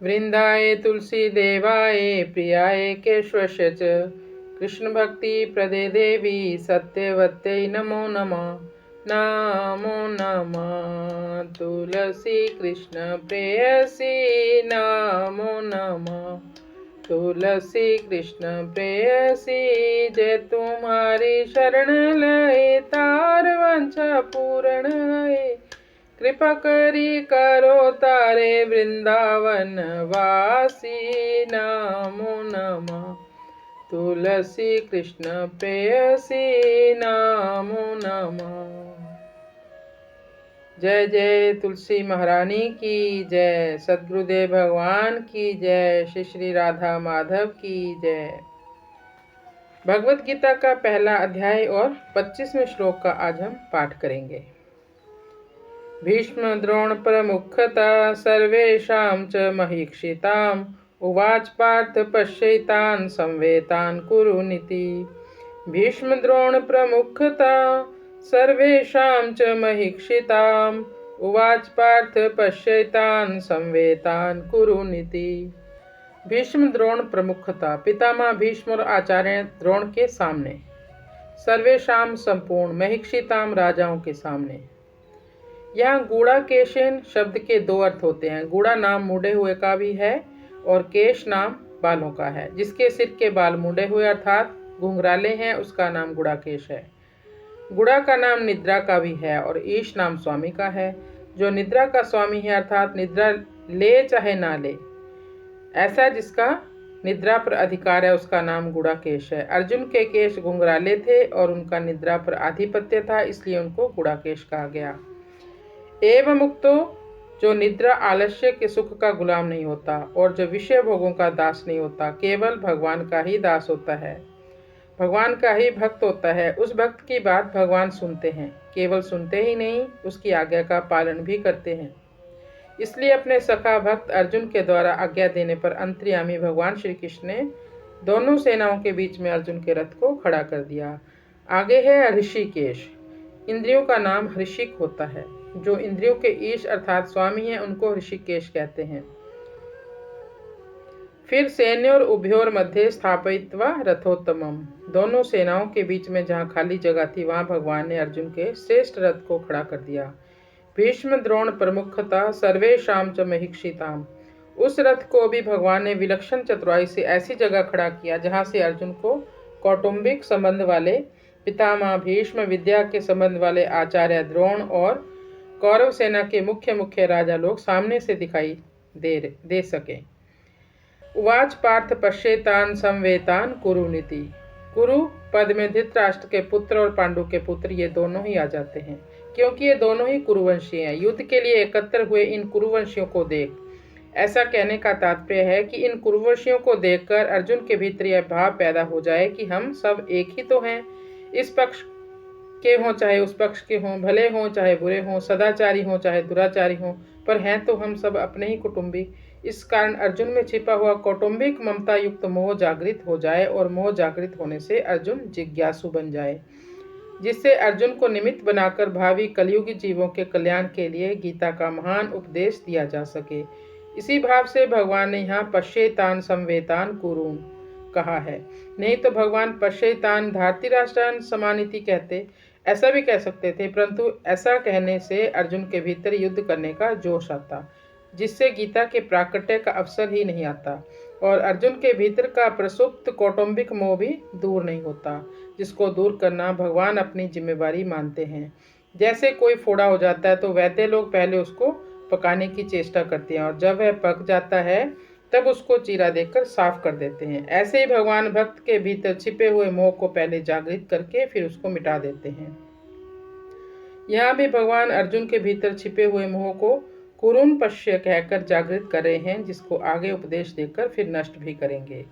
वृंदाय तुलसी देवाय प्रियाय केशवस्य च कृष्ण भक्ति प्रदे देवी सत्यवत्यै नमो नमः। नमो नमः तुलसी कृष्ण प्रेयसी नमो नमः। तुलसी कृष्ण प्रेयसी जय तुम्हारी शरण लय तार वंशा पूर्ण है। कृपा करी करो तारे वृंदावन वासी नमो नमः। तुलसी कृष्ण प्रेयसी नमो नमः। जय जय तुलसी महारानी की जय, सद्गुरुदेव भगवान की जय, श्री श्री राधा माधव की जय। भगवत गीता का पहला अध्याय और 25वें श्लोक का आज हम पाठ करेंगे। भीष्म द्रोण प्रमुखता सर्वेषां च महीक्षिताम् उवाच पार्थ पश्यैतान् संवेतान् कुरुनिति। भीष्म द्रोण प्रमुखता सर्वेषां च महीक्षिताम् उवाच पार्थ पश्यैतान् संवेतान् कुरुनिति। भीष्म द्रोण प्रमुखता पितामह भीष्म और आचार्य द्रोण के सामने, सर्वेषां संपूर्ण, महीक्षिताम राजाओं के सामने। यहाँ गूढ़ा केशेन शब्द के दो अर्थ होते हैं। गूढ़ा नाम मुड़े हुए का भी है और केश नाम बालों का है। जिसके सिर के बाल मुड़े हुए अर्थात घुंघराले हैं उसका नाम गूढ़ा केश है। गुड़ा का नाम निद्रा का भी है और ईश नाम स्वामी का है। जो निद्रा का स्वामी है अर्थात निद्रा ले चाहे ना ले, ऐसा जिसका निद्रा पर अधिकार है उसका नाम गुड़ा केश है। अर्जुन के केश घुंघराले थे और उनका निद्रा पर आधिपत्य था, इसलिए उनको गुड़ा केश कहा गया। एवं मुक्तो जो निद्रा आलस्य के सुख का गुलाम नहीं होता और जो विषय भोगों का दास नहीं होता, केवल भगवान का ही दास होता है, भगवान का ही भक्त होता है। उस भक्त की बात भगवान सुनते हैं, केवल सुनते ही नहीं उसकी आज्ञा का पालन भी करते हैं। इसलिए अपने सखा भक्त अर्जुन के द्वारा आज्ञा देने पर अंतर्यामी भगवान श्री कृष्ण ने दोनों सेनाओं के बीच में अर्जुन के रथ को खड़ा कर दिया। आगे है ऋषिकेश। इंद्रियों का नाम ऋषिक होता है। जो इंद्रियों के ईश अर्थात स्वामी हैं उनको ऋषिकेश कहते हैं। फिर सैन्योर उभयोर मध्य स्थापित्वा रथोत्तमम, दोनों सेनाओं के बीच में जहाँ खाली जगह थी वहाँ भगवान ने अर्जुन के श्रेष्ठ रथ को खड़ा कर दिया। भीष्म द्रोण प्रमुखता सर्वेषां च महीक्षिताम्, उस रथ को भी भगवान ने विलक्षण चतुराई से ऐसी जगह खड़ा किया जहाँ से अर्जुन को कौटुंबिक संबंध वाले पितामह भीष्म, विद्या के संबंध वाले आचार्य द्रोण और कौरव सेना के मुख्य राजा लोग सामने से दिखाई दे सके। उवाच पार्थ पश्येतान संवेतान कुरुनिति। कुरु पद में धृतराष्ट्र के पुत्र और पांडु के पुत्र ये दोनों ही आ जाते हैं, क्योंकि ये दोनों ही कुरुवंशी हैं। युद्ध के लिए एकत्र हुए इन कुरुवंशियों को देख, ऐसा कहने का तात्पर्य है कि इन कुरुवंशियों को देखकर अर्जुन के भीतर यह भाव पैदा हो जाए कि हम सब एक ही तो हैं। इस पक्ष के हों चाहे उस पक्ष के हों, भले हों चाहे बुरे हों, सदाचारी हों चाहे दुराचारी हों, पर हैं तो हम सब अपने ही कुटुंबी। इस कारण अर्जुन में छिपा हुआ कौटुंबिक ममता युक्त मोह जागृत हो जाए और मोह जागृत होने से अर्जुन जिज्ञासु बन जाए, जिससे अर्जुन को निमित्त बनाकर भावी कलयुगी जीवों के कल्याण के लिए गीता का महान उपदेश दिया जा सके। इसी भाव से भगवान ने यहाँ पश्येतान संवेतान कुरुन कहा है। नहीं तो भगवान पश्येतान धारती राष्ट्रान समानिति कहते, ऐसा भी कह सकते थे, परंतु ऐसा कहने से अर्जुन के भीतर युद्ध करने का जोश आता, जिससे गीता के प्राकट्य का अवसर ही नहीं आता और अर्जुन के भीतर का प्रसुप्त कौटुंबिक मोह भी दूर नहीं होता, जिसको दूर करना भगवान अपनी जिम्मेवारी मानते हैं। जैसे कोई फोड़ा हो जाता है तो वैद्य लोग पहले उसको पकाने की चेष्टा करते हैं और जब वह पक जाता है तब उसको चीरा देकर साफ कर देते हैं। ऐसे ही भगवान भक्त के भीतर छिपे हुए मोह को पहले जागृत करके फिर उसको मिटा देते हैं। यहाँ भी भगवान अर्जुन के भीतर छिपे हुए मोह को कुरुन पश्य कहकर जागृत कर रहे हैं, जिसको आगे उपदेश देकर फिर नष्ट भी करेंगे।